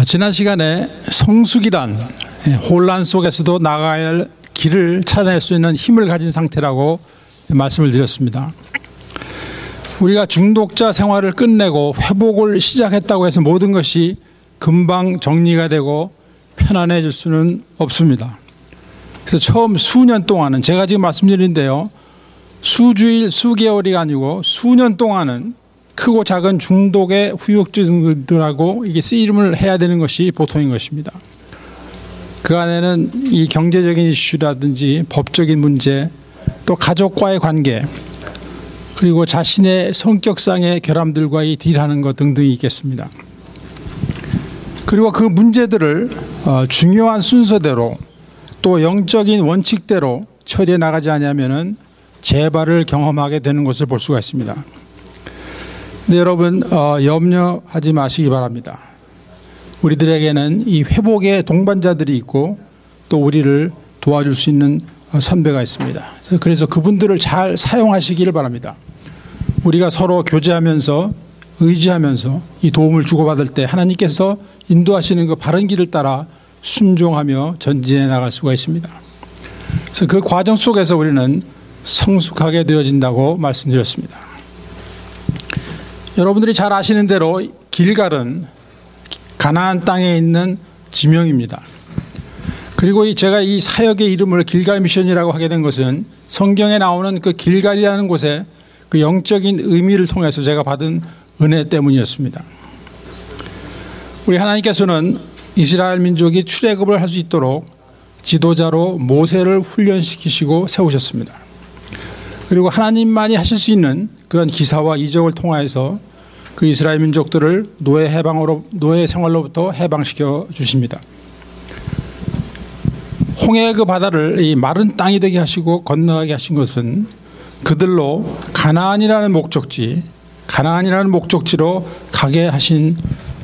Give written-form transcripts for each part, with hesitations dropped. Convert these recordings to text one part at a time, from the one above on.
지난 시간에 성숙이란 혼란 속에서도 나가야 할 길을 찾아낼 수 있는 힘을 가진 상태라고 말씀을 드렸습니다. 우리가 중독자 생활을 끝내고 회복을 시작했다고 해서 모든 것이 금방 정리가 되고 편안해질 수는 없습니다. 그래서 처음 수년 동안은 제가 지금 말씀드리는데요, 수주일, 수개월이 아니고 수년 동안은 크고 작은 중독의 후유증들하고 이게 씨름을 해야 되는 것이 보통인 것입니다. 그 안에는 이 경제적인 이슈라든지 법적인 문제, 또 가족과의 관계, 그리고 자신의 성격상의 결함들과 이 딜하는 것 등등이 있겠습니다. 그리고 그 문제들을 중요한 순서대로 또 영적인 원칙대로 처리해 나가지 않으면은 재발을 경험하게 되는 것을 볼 수가 있습니다. 근데 여러분 염려하지 마시기 바랍니다. 우리들에게는 이 회복의 동반자들이 있고 또 우리를 도와줄 수 있는 선배가 있습니다. 그래서 그분들을 잘 사용하시기를 바랍니다. 우리가 서로 교제하면서 의지하면서 이 도움을 주고받을 때 하나님께서 인도하시는 그 바른 길을 따라 순종하며 전진해 나갈 수가 있습니다. 그래서 그 과정 속에서 우리는 성숙하게 되어진다고 말씀드렸습니다. 여러분들이 잘 아시는 대로 길갈은 가나안 땅에 있는 지명입니다. 그리고 제가 이 사역의 이름을 길갈 미션이라고 하게 된 것은 성경에 나오는 그 길갈이라는 곳에 그 영적인 의미를 통해서 제가 받은 은혜 때문이었습니다. 우리 하나님께서는 이스라엘 민족이 출애굽을 할 수 있도록 지도자로 모세를 훈련시키시고 세우셨습니다. 그리고 하나님만이 하실 수 있는 그런 기사와 이적을 통하여서 그 이스라엘 민족들을 노예 생활로부터 해방시켜 주십니다. 홍해의 그 바다를 이 마른 땅이 되게 하시고 건너가게 하신 것은 그들로 가나안이라는 목적지로 가게 하신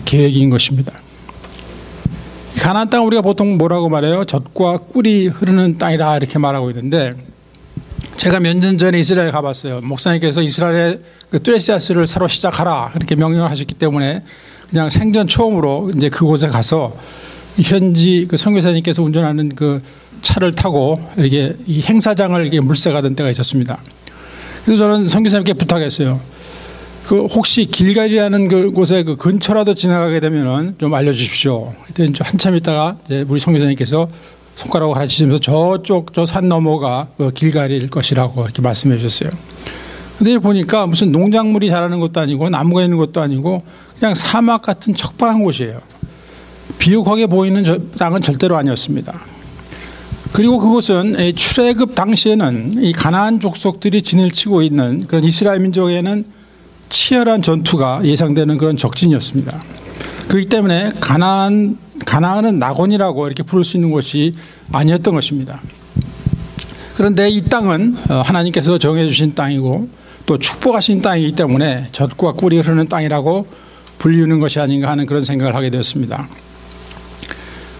계획인 것입니다. 가나안 땅 우리가 보통 뭐라고 말해요? 젖과 꿀이 흐르는 땅이다 이렇게 말하고 있는데, 제가 몇 년 전에 이스라엘 가봤어요. 목사님께서 이스라엘의 그 뚜레시아스를 새로 시작하라 그렇게 명령을 하셨기 때문에 그냥 생전 처음으로 이제 그곳에 가서 현지 그 선교사님께서 운전하는 그 차를 타고 이렇게 이 행사장을 이렇게 물색하던 때가 있었습니다. 그래서 저는 선교사님께 부탁했어요. 그 혹시 길갈이라는 그 곳에 그 근처라도 지나가게 되면은 좀 알려주십시오. 그때 한참 있다가 이제 우리 선교사님께서 손가락으로 가르치시면서 저쪽 저 산 너머가 그 길갈일 것이라고 이렇게 말씀해 주셨어요. 근데 보니까 무슨 농작물이 자라는 것도 아니고 나무가 있는 것도 아니고 그냥 사막 같은 척박한 곳이에요. 비옥하게 보이는 땅은 절대로 아니었습니다. 그리고 그곳은 출애굽 당시에는 이 가나안 족속들이 진을 치고 있는 그런 이스라엘 민족에는 치열한 전투가 예상되는 그런 적진이었습니다. 그렇기 때문에 가나안은 낙원이라고 이렇게 부를 수 있는 곳이 아니었던 것입니다. 그런데 이 땅은 하나님께서 정해 주신 땅이고 또 축복하신 땅이기 때문에 젖과 꿀이 흐르는 땅이라고 불리우는 것이 아닌가 하는 그런 생각을 하게 되었습니다.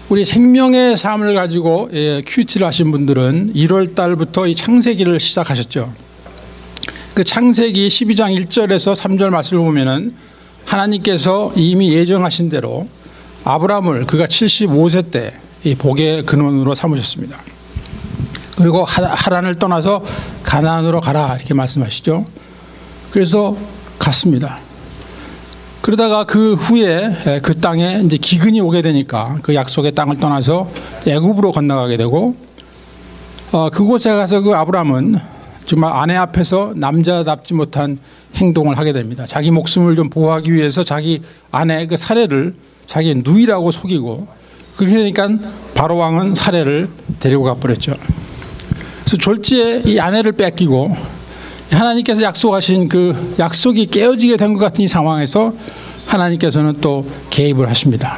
우리 생명의 삶을 가지고 큐티를 하신 분들은 1월 달부터 이 창세기를 시작하셨죠. 그 창세기 12장 1절에서 3절 말씀을 보면은 하나님께서 이미 예정하신 대로 아브라함을 그가 75세 때 이 복의 근원으로 삼으셨습니다. 그리고 하란을 떠나서 가나안으로 가라 이렇게 말씀하시죠. 그래서 갔습니다. 그러다가 그 후에 그 땅에 이제 기근이 오게 되니까 그 약속의 땅을 떠나서 애굽으로 건너가게 되고, 그곳에 가서 그 아브라함은 정말 아내 앞에서 남자답지 못한 행동을 하게 됩니다. 자기 목숨을 좀 보호하기 위해서 자기 아내 그 사례를 자기 누이라고 속이고, 그렇게 되니까 바로 왕은 사례를 데리고 가버렸죠. 그래서 졸지에 이 아내를 뺏기고 하나님께서 약속하신 그 약속이 깨어지게 된 것 같은 이 상황에서 하나님께서는 또 개입을 하십니다.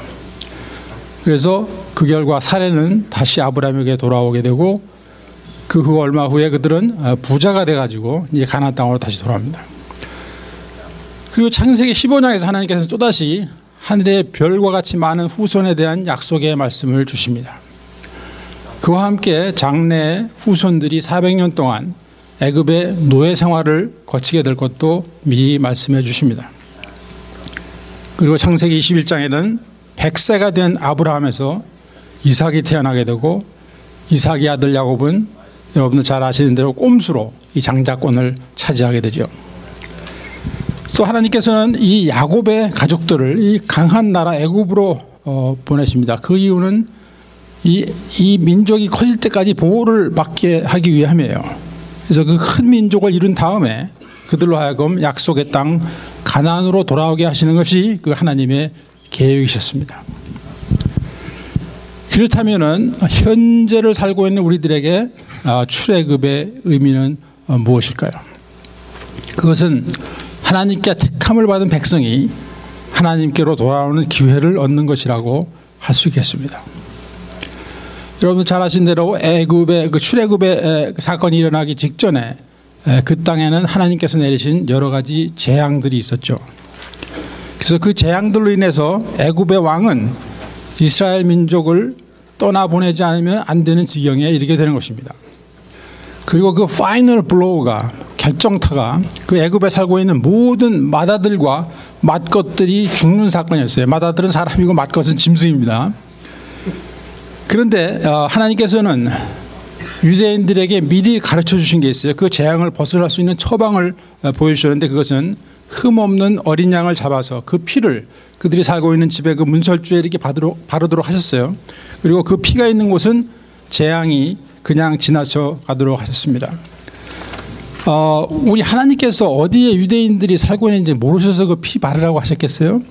그래서 그 결과 사례는 다시 아브라함에게 돌아오게 되고, 그 후 얼마 후에 그들은 부자가 돼가지고 이제 가나안 땅으로 다시 돌아옵니다. 그리고 창세기 15장에서 하나님께서 또다시 하늘의 별과 같이 많은 후손에 대한 약속의 말씀을 주십니다. 그와 함께 장래의 후손들이 400년 동안 애굽의 노예 생활을 거치게 될 것도 미리 말씀해 주십니다. 그리고 창세기 21장에는 100세가 된 아브라함에서 이삭이 태어나게 되고 이삭의 아들 야곱은 여러분들 잘 아시는 대로 꼼수로 이 장자권을 차지하게 되죠. 또 하나님께서는 이 야곱의 가족들을 이 강한 나라 애굽으로 보내십니다. 그 이유는 이 민족이 커질 때까지 보호를 받게 하기 위함이에요. 그래서 그 큰 민족을 이룬 다음에 그들로 하여금 약속의 땅 가나안으로 돌아오게 하시는 것이 그 하나님의 계획이셨습니다. 그렇다면은 현재를 살고 있는 우리들에게 출애굽의 의미는 무엇일까요? 그것은 하나님께 택함을 받은 백성이 하나님께로 돌아오는 기회를 얻는 것이라고 할 수 있겠습니다. 여러분 잘 아신 대로 애굽의 그 출애굽의 사건이 일어나기 직전에 그 땅에는 하나님께서 내리신 여러 가지 재앙들이 있었죠. 그래서 그 재앙들로 인해서 애굽의 왕은 이스라엘 민족을 떠나보내지 않으면 안 되는 지경에 이르게 되는 것입니다. 그리고 그 파이널 블로우가 결정타가 그 애굽에 살고 있는 모든 맏아들과 맏것들이 죽는 사건이었어요. 맏아들은 사람이고 맏것은 짐승입니다. 그런데 하나님께서는 유대인들에게 미리 가르쳐 주신 게 있어요. 그 재앙을 벗어날 수 있는 처방을 보여주셨는데 그것은 흠없는 어린 양을 잡아서 그 피를 그들이 살고 있는 집에 그 문설주에 이렇게 바르도록 하셨어요. 그리고 그 피가 있는 곳은 재앙이 그냥 지나쳐 가도록 하셨습니다. 우리 하나님께서 어디에 유대인들이 살고 있는지 모르셔서 그 피 바르라고 하셨겠어요?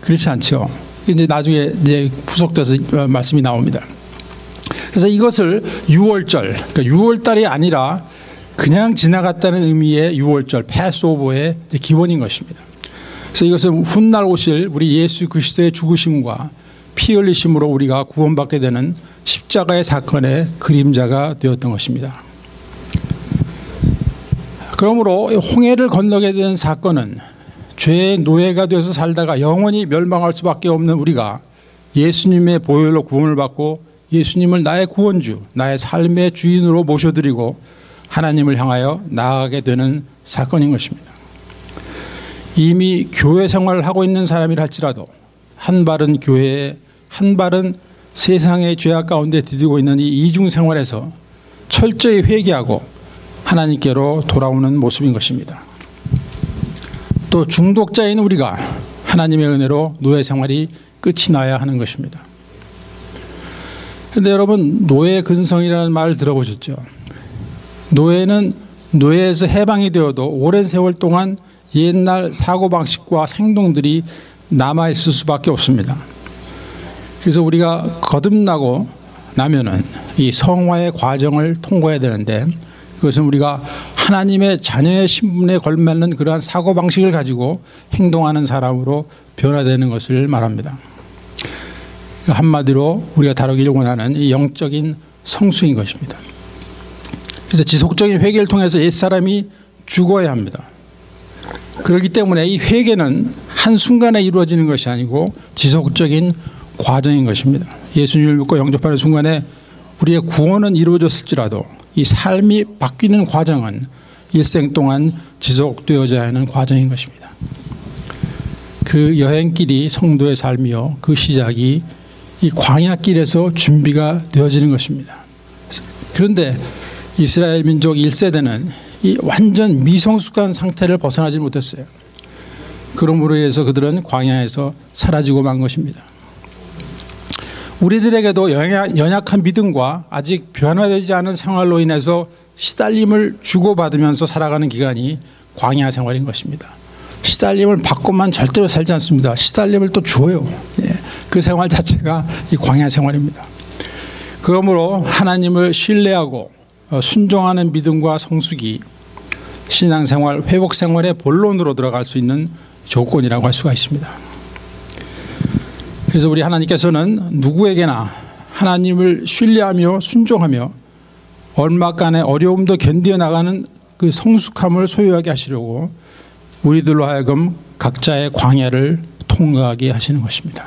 그렇지 않죠. 이제 나중에 이제 부속돼서 말씀이 나옵니다. 그래서 이것을 유월절, 그러니까 6월달이 아니라 그냥 지나갔다는 의미의 유월절, 패스오버의 기원인 것입니다. 그래서 이것은 훗날 오실 우리 예수 그리스도의 죽으심과 피 흘리심으로 우리가 구원받게 되는 십자가의 사건의 그림자가 되었던 것입니다. 그러므로 홍해를 건너게 된 사건은 죄의 노예가 되어서 살다가 영원히 멸망할 수밖에 없는 우리가 예수님의 보혈로 구원을 받고 예수님을 나의 구원주, 나의 삶의 주인으로 모셔드리고 하나님을 향하여 나아가게 되는 사건인 것입니다. 이미 교회 생활을 하고 있는 사람이라 할지라도 한 발은 교회에 한 발은 세상의 죄악 가운데 디디고 있는 이 이중 생활에서 철저히 회개하고 하나님께로 돌아오는 모습인 것입니다. 또 중독자인 우리가 하나님의 은혜로 노예 생활이 끝이 나야 하는 것입니다. 그런데 여러분 노예 근성이라는 말을 들어보셨죠? 노예는 노예에서 해방이 되어도 오랜 세월 동안 옛날 사고방식과 행동들이 남아있을 수밖에 없습니다. 그래서 우리가 거듭나고 나면은 이 성화의 과정을 통과해야 되는데 그것은 우리가 하나님의 자녀의 신분에 걸맞는 그러한 사고방식을 가지고 행동하는 사람으로 변화되는 것을 말합니다. 한마디로 우리가 다루기를 원하는 이 영적인 성숙인 것입니다. 그래서 지속적인 회개를 통해서 옛사람이 죽어야 합니다. 그렇기 때문에 이 회개는 한순간에 이루어지는 것이 아니고 지속적인 과정인 것입니다. 예수님을 믿고 영접하는 순간에 우리의 구원은 이루어졌을지라도 이 삶이 바뀌는 과정은 일생 동안 지속되어져야 하는 과정인 것입니다. 그 여행길이 성도의 삶이요 그 시작이 이 광야길에서 준비가 되어지는 것입니다. 그런데 이스라엘 민족 1세대는 이 완전 미성숙한 상태를 벗어나지 못했어요. 그러므로 인해서 그들은 광야에서 사라지고 만 것입니다. 우리들에게도 연약한 믿음과 아직 변화되지 않은 생활로 인해서 시달림을 주고받으면서 살아가는 기간이 광야 생활인 것입니다. 시달림을 받고만 절대로 살지 않습니다. 시달림을 또 줘요. 그 생활 자체가 이 광야 생활입니다. 그러므로 하나님을 신뢰하고 순종하는 믿음과 성숙이 신앙생활, 회복생활의 본론으로 들어갈 수 있는 조건이라고 할 수가 있습니다. 그래서 우리 하나님께서는 누구에게나 하나님을 신뢰하며 순종하며 얼마간의 어려움도 견디어 나가는 그 성숙함을 소유하게 하시려고 우리들로 하여금 각자의 광야를 통과하게 하시는 것입니다.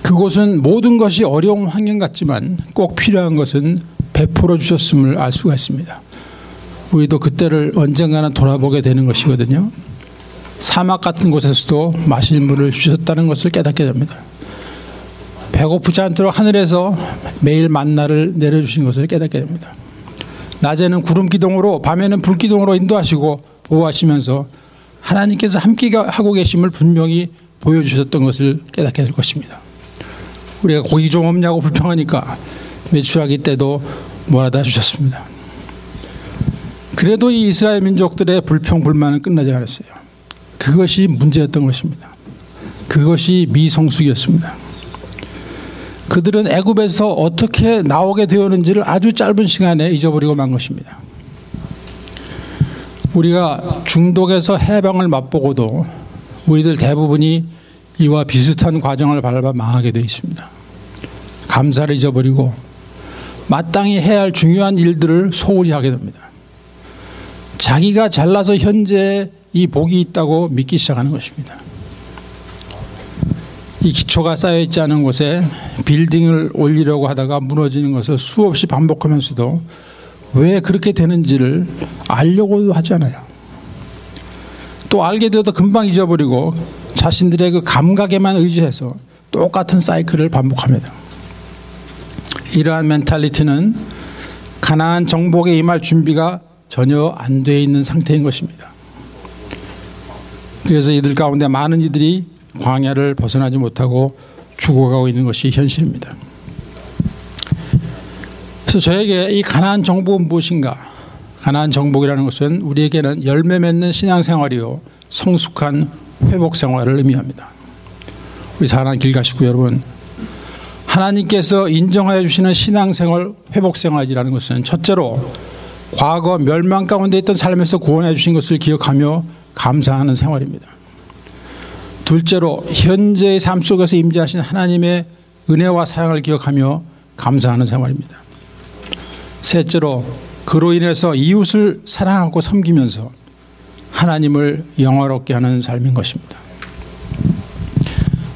그곳은 모든 것이 어려운 환경 같지만 꼭 필요한 것은 베풀어 주셨음을 알 수가 있습니다. 우리도 그때를 언젠가는 돌아보게 되는 것이거든요. 사막 같은 곳에서도 마실 물을 주셨다는 것을 깨닫게 됩니다. 배고프지 않도록 하늘에서 매일 만나를 내려주신 것을 깨닫게 됩니다. 낮에는 구름 기둥으로 밤에는 불 기둥으로 인도하시고 보호하시면서 하나님께서 함께 하고 계심을 분명히 보여주셨던 것을 깨닫게 될 것입니다. 우리가 고기 좀 없냐고 불평하니까 메추라기 때도 몰아다 주셨습니다. 그래도 이 이스라엘 민족들의 불평 불만은 끝나지 않았어요. 그것이 문제였던 것입니다. 그것이 미성숙이었습니다. 그들은 애굽에서 어떻게 나오게 되었는지를 아주 짧은 시간에 잊어버리고 만 것입니다. 우리가 중독에서 해방을 맛보고도 우리들 대부분이 이와 비슷한 과정을 밟아 망하게 되어 있습니다. 감사를 잊어버리고 마땅히 해야 할 중요한 일들을 소홀히 하게 됩니다. 자기가 잘나서 현재 이 복이 있다고 믿기 시작하는 것입니다. 이 기초가 쌓여있지 않은 곳에 빌딩을 올리려고 하다가 무너지는 것을 수없이 반복하면서도 왜 그렇게 되는지를 알려고도 하지 않아요. 또 알게 되어도 금방 잊어버리고 자신들의 그 감각에만 의지해서 똑같은 사이클을 반복합니다. 이러한 멘탈리티는 가나안 정복에 임할 준비가 전혀 안 돼 있는 상태인 것입니다. 그래서 이들 가운데 많은 이들이 광야를 벗어나지 못하고 죽어가고 있는 것이 현실입니다. 그래서 저에게 이 가나안 정복은 무엇인가? 가나안 정복이라는 것은 우리에게는 열매 맺는 신앙생활이요 성숙한 회복생활을 의미합니다. 우리 사랑하는 길가시고 여러분, 하나님께서 인정하여 주시는 신앙생활 회복생활이라는 것은 첫째로 과거 멸망 가운데 있던 삶에서 구원해 주신 것을 기억하며 감사하는 생활입니다. 둘째로 현재의 삶 속에서 임재하신 하나님의 은혜와 사랑을 기억하며 감사하는 생활입니다. 셋째로 그로 인해서 이웃을 사랑하고 섬기면서 하나님을 영화롭게 하는 삶인 것입니다.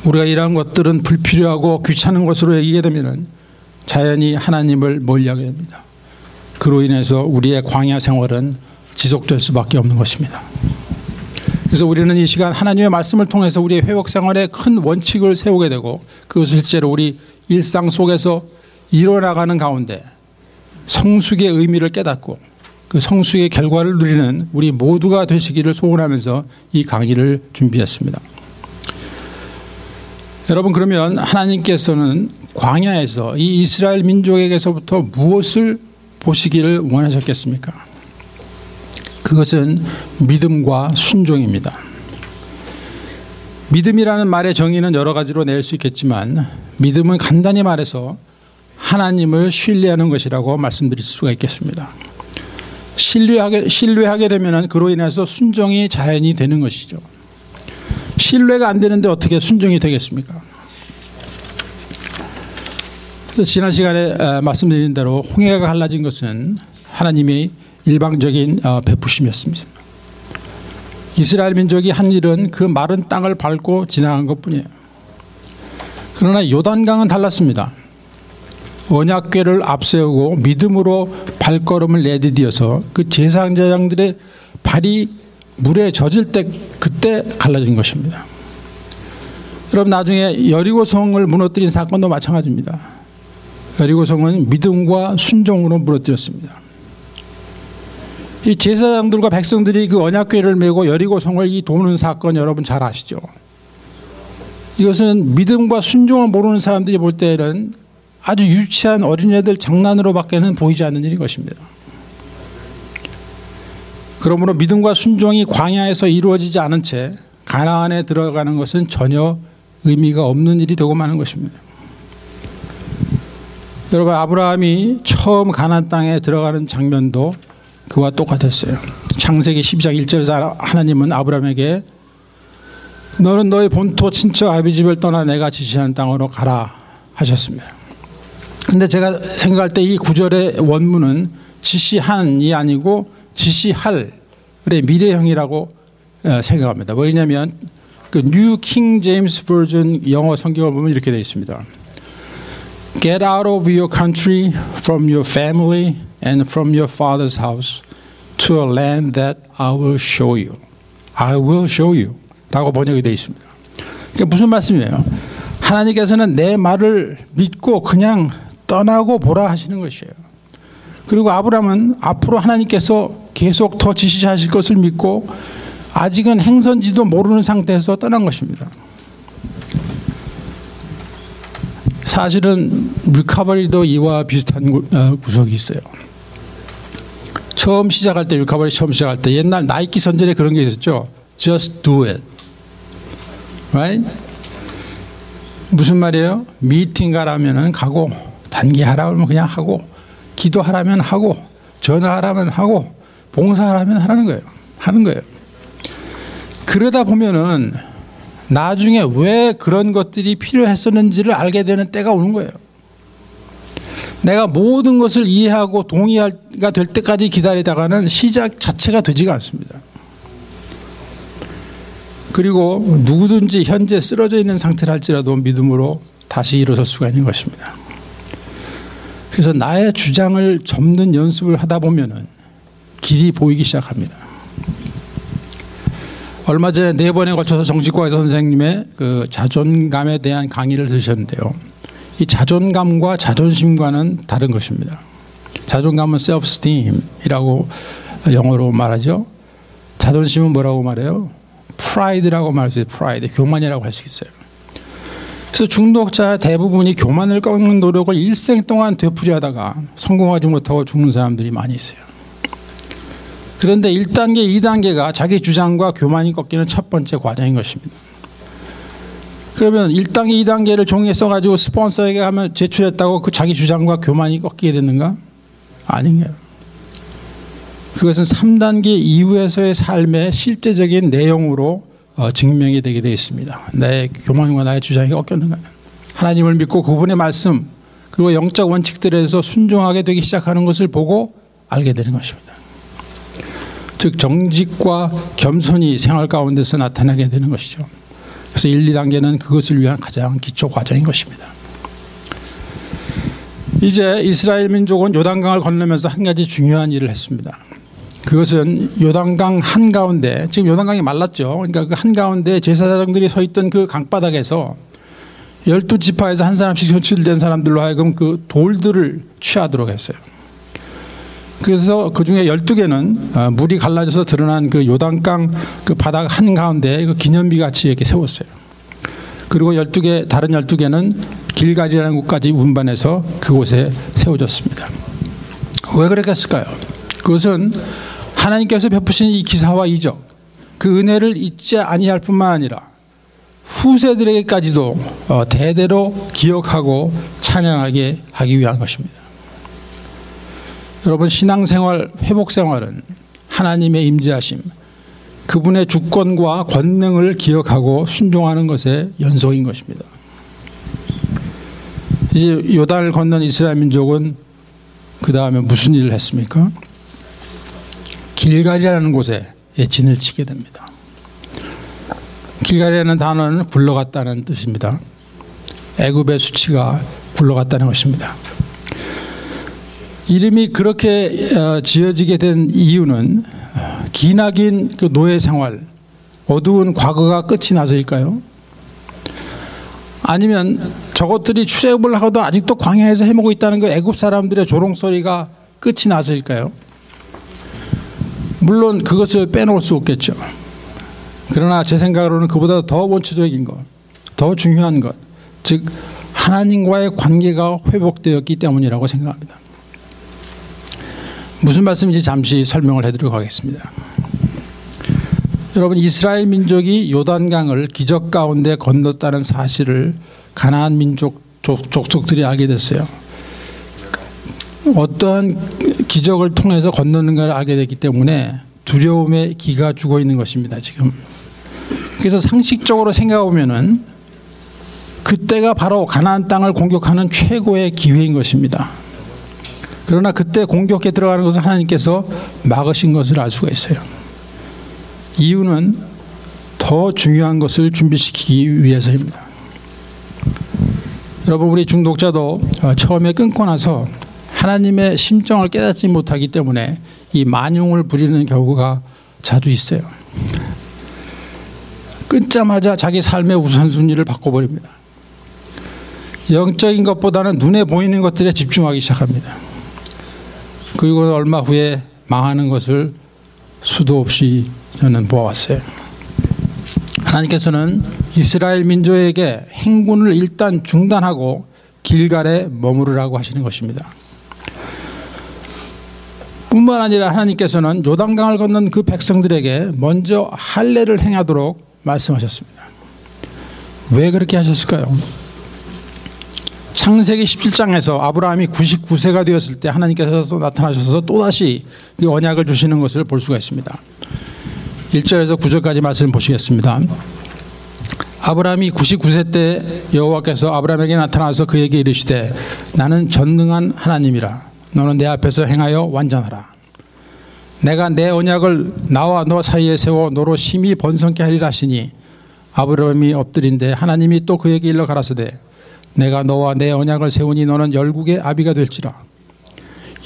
우리가 이러한 것들은 불필요하고 귀찮은 것으로 여기게 되면 자연히 하나님을 멀리하게 됩니다. 그로 인해서 우리의 광야 생활은 지속될 수밖에 없는 것입니다. 그래서 우리는 이 시간 하나님의 말씀을 통해서 우리의 회복 생활에 큰 원칙을 세우게 되고 그것을 실제로 우리 일상 속에서 이뤄나가는 가운데 성숙의 의미를 깨닫고 그 성숙의 결과를 누리는 우리 모두가 되시기를 소원하면서 이 강의를 준비했습니다. 여러분, 그러면 하나님께서는 광야에서 이 이스라엘 민족에게서부터 무엇을 보시기를 원하셨겠습니까? 그것은 믿음과 순종입니다. 믿음이라는 말의 정의는 여러 가지로 낼 수 있겠지만 믿음은 간단히 말해서 하나님을 신뢰하는 것이라고 말씀드릴 수가 있겠습니다. 신뢰하게 되면 그로 인해서 순종이 자연이 되는 것이죠. 신뢰가 안 되는데 어떻게 순종이 되겠습니까? 지난 시간에 말씀드린 대로 홍해가 갈라진 것은 하나님의 일방적인 베푸심이었습니다. 이스라엘 민족이 한 일은 그 마른 땅을 밟고 지나간 것뿐이에요. 그러나 요단강은 달랐습니다. 언약궤를 앞세우고 믿음으로 발걸음을 내디디어서 그 제사장들의 발이 물에 젖을 때 그때 갈라진 것입니다. 여러분, 나중에 여리고성을 무너뜨린 사건도 마찬가지입니다. 여리고성은 믿음과 순종으로 무너뜨렸습니다. 이 제사장들과 백성들이 그 언약궤를 메고 여리고성을 이 도는 사건 여러분 잘 아시죠? 이것은 믿음과 순종을 모르는 사람들이 볼 때는 아주 유치한 어린애들 장난으로밖에는 보이지 않는 일인 것입니다. 그러므로 믿음과 순종이 광야에서 이루어지지 않은 채 가나안에 들어가는 것은 전혀 의미가 없는 일이 되고 마는 것입니다. 여러분, 아브라함이 처음 가나안 땅에 들어가는 장면도 그와 똑같았어요. 창세기 12장 1절에서 하나님은 아브라함에게 너는 너의 본토 친척 아비 집을 떠나 내가 지시한 땅으로 가라 하셨습니다. 그런데 제가 생각할 때 이 구절의 원문은 지시한이 아니고 지시할의 미래형이라고 생각합니다. 왜냐하면 그 New King James Version 영어 성경을 보면 이렇게 되어 있습니다. Get out of your country, from your family, and from your father's house to a land that I will show you. I will show you 라고 번역이 되어 있습니다. 그게 무슨 말씀이에요? 하나님께서는 내 말을 믿고 그냥 떠나고 보라 하시는 것이에요. 그리고 아브라함은 앞으로 하나님께서 계속 더 지시하실 것을 믿고 아직은 행선지도 모르는 상태에서 떠난 것입니다. 사실은 리커버리도 이와 비슷한 구석이 있어요. 처음 시작할 때, 리커버리 처음 시작할 때 옛날 나이키 선전에 그런 게 있었죠. Just do it. Right? 무슨 말이에요? 미팅 가라면 가고, 단기하라면 그냥 하고, 기도하라면 하고, 전화하라면 하고, 봉사하라면 하라는 거예요. 하는 거예요. 그러다 보면은 나중에 왜 그런 것들이 필요했었는지를 알게 되는 때가 오는 거예요. 내가 모든 것을 이해하고 동의가 될 때까지 기다리다가는 시작 자체가 되지가 않습니다. 그리고 누구든지 현재 쓰러져 있는 상태를 할지라도 믿음으로 다시 일어설 수가 있는 것입니다. 그래서 나의 주장을 접는 연습을 하다 보면은 길이 보이기 시작합니다. 얼마 전에 4번에 걸쳐서 정치과의 선생님의 그 자존감에 대한 강의를 들으셨는데요. 이 자존감과 자존심과는 다른 것입니다. 자존감은 self-esteem이라고 영어로 말하죠. 자존심은 뭐라고 말해요? pride라고 말할 수 있어요. pride, 교만이라고 할 수 있어요. 그래서 중독자 대부분이 교만을 꺾는 노력을 일생 동안 되풀이하다가 성공하지 못하고 죽는 사람들이 많이 있어요. 그런데 1단계, 2단계가 자기 주장과 교만이 꺾이는 첫 번째 과정인 것입니다. 그러면 1단계, 2단계를 종이에 써가지고 스폰서에게 하면 제출했다고 그 자기 주장과 교만이 꺾이게 되는가? 아니에요. 그것은 3단계 이후에서의 삶의 실제적인 내용으로 증명이 되게 되어 있습니다. 내 교만과 나의 주장이 꺾였는가? 하나님을 믿고 그분의 말씀 그리고 영적 원칙들에 대해서 순종하게 되기 시작하는 것을 보고 알게 되는 것입니다. 즉 정직과 겸손이 생활 가운데서 나타나게 되는 것이죠. 그래서 1, 2단계는 그것을 위한 가장 기초 과정인 것입니다. 이제 이스라엘 민족은 요단강을 건너면서 한 가지 중요한 일을 했습니다. 그것은 요단강 한가운데, 지금 요단강이 말랐죠. 그러니까 그 한가운데 제사장들이 서 있던 그 강바닥에서 12지파에서 한 사람씩 선출된 사람들로 하여금 그 돌들을 취하도록 했어요. 그래서 그 중에 12개는 물이 갈라져서 드러난 그 요단강 그 바닥 한가운데 그 기념비 같이 이렇게 세웠어요. 그리고 다른 12개는 길갈이라는 곳까지 운반해서 그곳에 세워졌습니다. 왜 그렇게 했을까요? 그것은 하나님께서 베푸신 이 기사와 이적, 그 은혜를 잊지 아니할 뿐만 아니라 후세들에게까지도 대대로 기억하고 찬양하게 하기 위한 것입니다. 여러분, 신앙생활, 회복생활은 하나님의 임재하심, 그분의 주권과 권능을 기억하고 순종하는 것의 연속인 것입니다. 이제 요단을 건넌 이스라엘 민족은 그 다음에 무슨 일을 했습니까? 길갈이라는 곳에 진을 치게 됩니다. 길갈이라는 단어는 굴러갔다는 뜻입니다. 애굽의 수치가 굴러갔다는 것입니다. 이름이 그렇게 지어지게 된 이유는 기나긴 그 노예 생활, 어두운 과거가 끝이 나서일까요? 아니면 저것들이 출애굽을 하고도 아직도 광야에서 헤매고 있다는 그 애굽 사람들의 조롱소리가 끝이 나서일까요? 물론 그것을 빼놓을 수 없겠죠. 그러나 제 생각으로는 그보다 더 원초적인 것, 더 중요한 것, 즉 하나님과의 관계가 회복되었기 때문이라고 생각합니다. 무슨 말씀인지 잠시 설명을 해드리도록 하겠습니다. 여러분, 이스라엘 민족이 요단강을 기적 가운데 건넜다는 사실을 가나안 민족 족속들이 알게 됐어요. 어떠한 기적을 통해서 건너는가를 알게 됐기 때문에 두려움의 기가 죽어 있는 것입니다, 지금. 그래서 상식적으로 생각해 보면은 그때가 바로 가나안 땅을 공격하는 최고의 기회인 것입니다. 그러나 그때 공격에 들어가는 것을 하나님께서 막으신 것을 알 수가 있어요. 이유는 더 중요한 것을 준비시키기 위해서입니다. 여러분, 우리 중독자도 처음에 끊고 나서 하나님의 심정을 깨닫지 못하기 때문에 이 만용을 부리는 경우가 자주 있어요. 끊자마자 자기 삶의 우선순위를 바꿔버립니다. 영적인 것보다는 눈에 보이는 것들에 집중하기 시작합니다. 그리고 얼마 후에 망하는 것을 수도 없이 저는 보아왔어요. 하나님께서는 이스라엘 민족에게 행군을 일단 중단하고 길갈에 머무르라고 하시는 것입니다. 뿐만 아니라 하나님께서는 요단강을 건넌 그 백성들에게 먼저 할례를 행하도록 말씀하셨습니다. 왜 그렇게 하셨을까요? 창세기 17장에서 아브라함이 99세가 되었을 때 하나님께서 나타나셔서 또다시 그 언약을 주시는 것을 볼 수가 있습니다. 1절에서 9절까지 말씀을 보시겠습니다. 아브라함이 99세 때 여호와께서 아브라함에게 나타나서 그에게 이르시되 나는 전능한 하나님이라. 너는 내 앞에서 행하여 완전하라. 내가 내 언약을 나와 너 사이에 세워 너로 심히 번성케 하리라 하시니 아브라함이 엎드린데 하나님이 또 그에게 일러 가라사대 내가 너와 내 언약을 세우니 너는 열국의 아비가 될지라.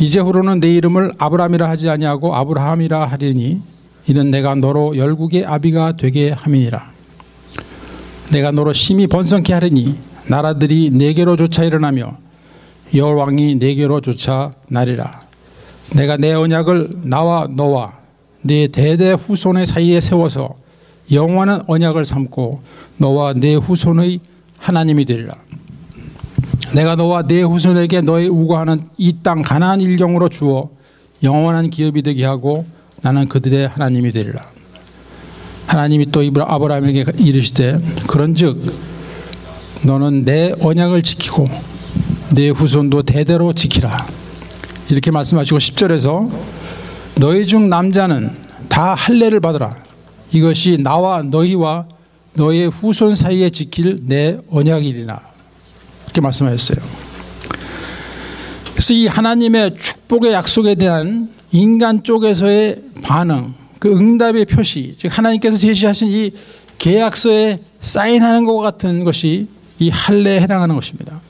이제후로는 내 이름을 아브라함이라 하지 아니하고 아브라함이라 하리니 이는 내가 너로 열국의 아비가 되게 함이니라. 내가 너로 심히 번성케 하리니 나라들이 네게로 쫓아 일어나며 여왕이 네게로 쫓아 나리라. 내가 내 언약을 나와 너와 네 대대 후손의 사이에 세워서 영원한 언약을 삼고 너와 네 후손의 하나님이 되리라. 내가 너와 네 후손에게 너의 우거하는 이 땅 가나안 일경으로 주어 영원한 기업이 되게 하고 나는 그들의 하나님이 되리라. 하나님이 또 아브라함에게 이르시되 그런즉 너는 내 언약을 지키고 내 후손도 대대로 지키라. 이렇게 말씀하시고 10절에서 너희 중 남자는 다 할례를 받으라. 이것이 나와 너희와 너의 후손 사이에 지킬 내 언약이리라. 이렇게 말씀하셨어요. 그래서 이 하나님의 축복의 약속에 대한 인간 쪽에서의 반응, 그 응답의 표시, 즉 하나님께서 제시하신 이 계약서에 사인하는 것 같은 것이 이 할례에 해당하는 것입니다.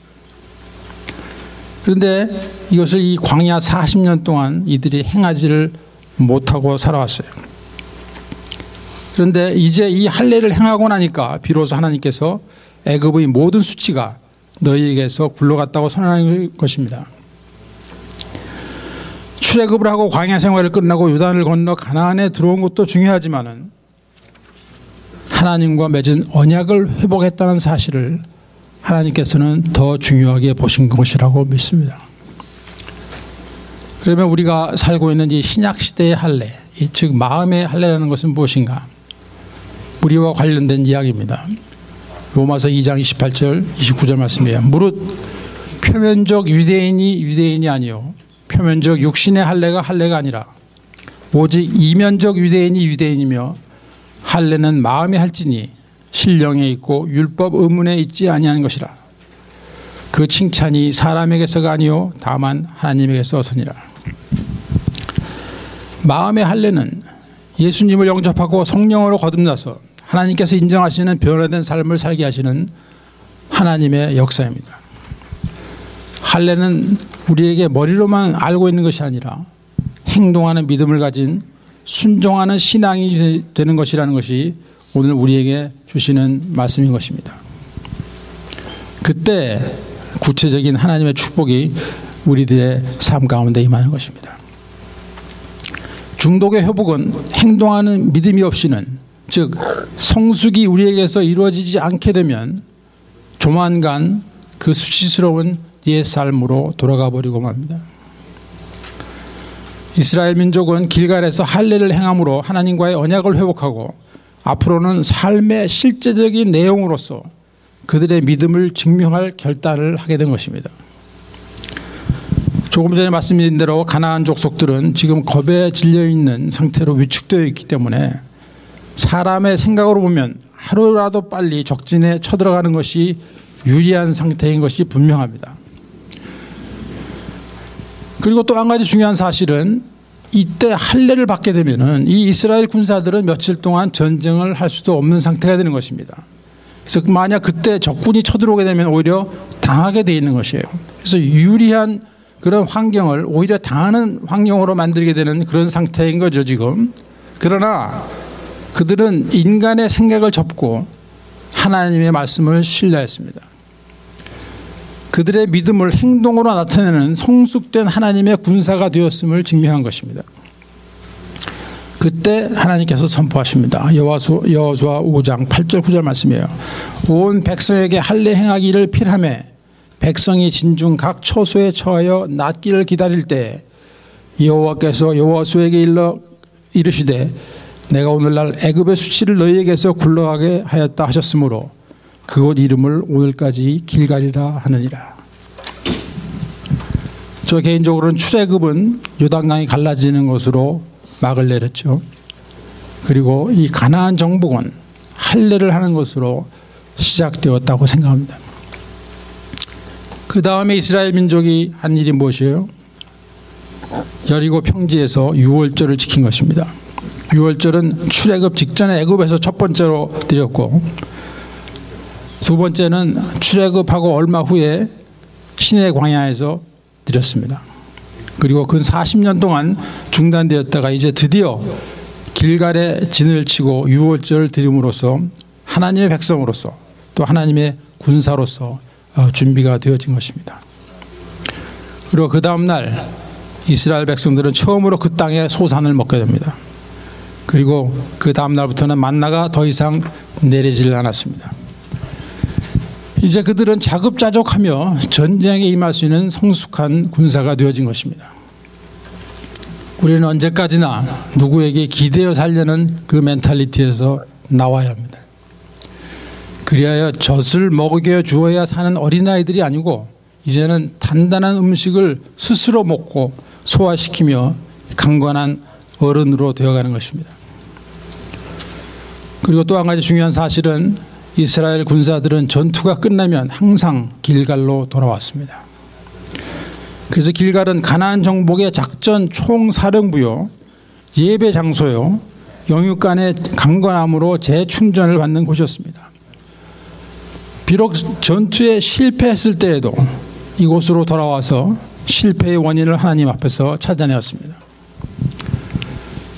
그런데 이것을 이 광야 40년 동안 이들이 행하지를 못하고 살아왔어요. 그런데 이제 이 할례를 행하고 나니까 비로소 하나님께서 애굽의 모든 수치가 너희에게서 굴러갔다고 선언하는 것입니다. 출애굽을 하고 광야 생활을 끝나고 요단을 건너 가나안에 들어온 것도 중요하지만은 하나님과 맺은 언약을 회복했다는 사실을 하나님께서는 더 중요하게 보신 것이라고 믿습니다. 그러면 우리가 살고 있는 이 신약 시대의 할례, 즉 마음의 할례라는 것은 무엇인가? 우리와 관련된 이야기입니다. 로마서 2장 28절 29절 말씀이에요. 무릇 표면적 유대인이 아니요 표면적 육신의 할례가 할례가 아니라 오직 이면적 유대인이 유대인이며 할례는 마음에 할지니 신령에 있고 율법 의문에 있지 아니하는 것이라. 그 칭찬이 사람에게서가 아니요 다만 하나님에게서서니라. 마음의 할례는 예수님을 영접하고 성령으로 거듭나서 하나님께서 인정하시는 변화된 삶을 살게 하시는 하나님의 역사입니다. 할례는 우리에게 머리로만 알고 있는 것이 아니라 행동하는 믿음을 가진 순종하는 신앙이 되는 것이라는 것이 오늘 우리에게 주시는 말씀인 것입니다. 그때 구체적인 하나님의 축복이 우리들의 삶 가운데 임하는 것입니다. 중독의 회복은 행동하는 믿음이 없이는, 즉 성숙이 우리에게서 이루어지지 않게 되면 조만간 그 수치스러운 옛 삶으로 돌아가 버리고 맙니다. 이스라엘 민족은 길갈에서 할례를 행함으로 하나님과의 언약을 회복하고 앞으로는 삶의 실제적인 내용으로서 그들의 믿음을 증명할 결단을 하게 된 것입니다. 조금 전에 말씀드린 대로 가나안 족속들은 지금 겁에 질려있는 상태로 위축되어 있기 때문에 사람의 생각으로 보면 하루라도 빨리 적진에 쳐들어가는 것이 유리한 상태인 것이 분명합니다. 그리고 또 한 가지 중요한 사실은 이때 할례를 받게 되면은 이 이스라엘 군사들은 며칠 동안 전쟁을 할 수도 없는 상태가 되는 것입니다. 그래서 만약 그때 적군이 쳐들어오게 되면 오히려 당하게 되어 있는 것이에요. 그래서 유리한 그런 환경을 오히려 당하는 환경으로 만들게 되는 그런 상태인 거죠, 지금. 그러나 그들은 인간의 생각을 접고 하나님의 말씀을 신뢰했습니다. 그들의 믿음을 행동으로 나타내는 성숙된 하나님의 군사가 되었음을 증명한 것입니다. 그때 하나님께서 선포하십니다. 여호수아 5장 8절 9절 말씀이에요. 온 백성에게 할례 행하기를 필하며 백성이 진중 각 처소에 처하여 낫기를 기다릴 때 여호와께서 여호수아에게 이르시되 내가 오늘날 애굽의 수치를 너희에게서 굴러가게 하였다 하셨으므로 그곳 이름을 오늘까지 길갈이라 하느니라. 저 개인적으로는 출애굽은 요단강이 갈라지는 것으로 막을 내렸죠. 그리고 이 가나안 정복은 할례를 하는 것으로 시작되었다고 생각합니다. 그 다음에 이스라엘 민족이 한 일이 무엇이에요? 여리고 평지에서 유월절을 지킨 것입니다. 유월절은 출애굽 직전에 애굽에서 첫 번째로 드렸고, 두 번째는 출애굽하고 얼마 후에 시내 광야에서 드렸습니다. 그리고 근 40년 동안 중단되었다가 이제 드디어 길갈에 진을 치고 유월절을 드림으로써 하나님의 백성으로서 또 하나님의 군사로서 준비가 되어진 것입니다. 그리고 그 다음 날 이스라엘 백성들은 처음으로 그 땅의 소산을 먹게 됩니다. 그리고 그 다음 날부터는 만나가 더 이상 내리질 않았습니다. 이제 그들은 자급자족하며 전쟁에 임할 수 있는 성숙한 군사가 되어진 것입니다. 우리는 언제까지나 누구에게 기대어 살려는 그 멘탈리티에서 나와야 합니다. 그리하여 젖을 먹여 주어야 사는 어린아이들이 아니고 이제는 단단한 음식을 스스로 먹고 소화시키며 강건한 어른으로 되어가는 것입니다. 그리고 또 한 가지 중요한 사실은 이스라엘 군사들은 전투가 끝나면 항상 길갈로 돌아왔습니다. 그래서 길갈은 가나안 정복의 작전 총사령부요, 예배 장소요, 영육간의 강건함으로 재충전을 받는 곳이었습니다. 비록 전투에 실패했을 때에도 이곳으로 돌아와서 실패의 원인을 하나님 앞에서 찾아내었습니다.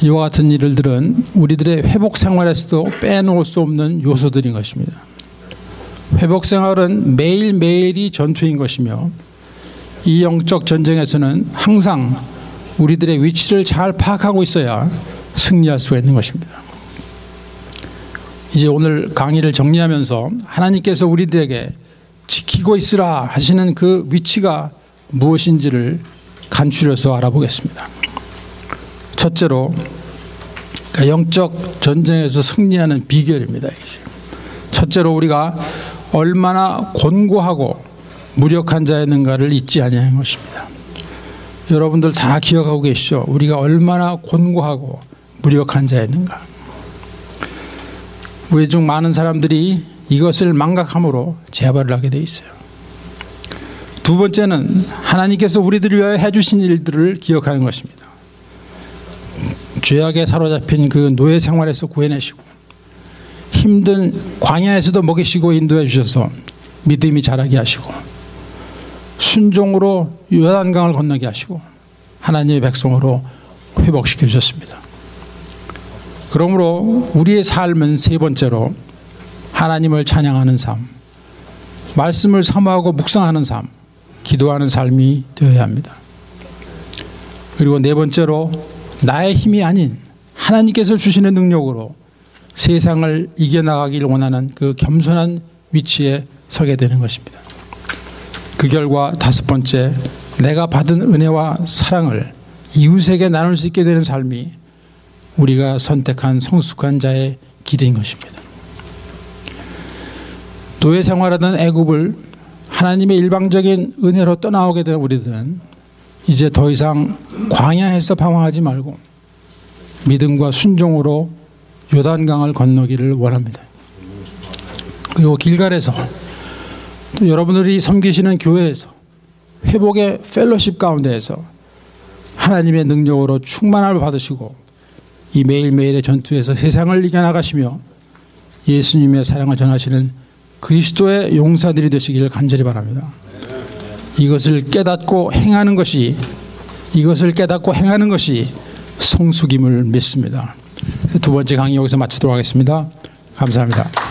이와 같은 일들은 우리들의 회복 생활에서도 빼놓을 수 없는 요소들인 것입니다. 회복 생활은 매일매일이 전투인 것이며 이 영적 전쟁에서는 항상 우리들의 위치를 잘 파악하고 있어야 승리할 수가 있는 것입니다. 이제 오늘 강의를 정리하면서 하나님께서 우리들에게 지키고 있으라 하시는 그 위치가 무엇인지를 간추려서 알아보겠습니다. 첫째로 영적 전쟁에서 승리하는 비결입니다. 첫째로 우리가 얼마나 권고하고 무력한 자였는가를 잊지 아니하는 것입니다. 여러분들 다 기억하고 계시죠? 우리가 얼마나 권고하고 무력한 자였는가. 우리 중 많은 사람들이 이것을 망각함으로 재발을 하게 돼 있어요. 두 번째는 하나님께서 우리들을 위하여 해주신 일들을 기억하는 것입니다. 죄악에 사로잡힌 그 노예 생활에서 구해내시고 힘든 광야에서도 먹이시고 인도해 주셔서 믿음이 자라게 하시고 순종으로 요단강을 건너게 하시고 하나님의 백성으로 회복시켜 주셨습니다. 그러므로 우리의 삶은 세 번째로 하나님을 찬양하는 삶, 말씀을 사모하고 묵상하는 삶, 기도하는 삶이 되어야 합니다. 그리고 네 번째로 나의 힘이 아닌 하나님께서 주시는 능력으로 세상을 이겨나가기를 원하는 그 겸손한 위치에 서게 되는 것입니다. 그 결과 다섯 번째, 내가 받은 은혜와 사랑을 이웃에게 나눌 수 있게 되는 삶이 우리가 선택한 성숙한 자의 길인 것입니다. 노예 생활하던 애굽을 하나님의 일방적인 은혜로 떠나오게 된 우리들은 이제 더 이상 광야에서 방황하지 말고 믿음과 순종으로 요단강을 건너기를 원합니다. 그리고 길갈에서 또 여러분들이 섬기시는 교회에서 회복의 펠로십 가운데에서 하나님의 능력으로 충만함을 받으시고 이 매일매일의 전투에서 세상을 이겨나가시며 예수님의 사랑을 전하시는 그리스도의 용사들이 되시기를 간절히 바랍니다. 이것을 깨닫고 행하는 것이 성숙임을 믿습니다. 두 번째 강의 여기서 마치도록 하겠습니다. 감사합니다.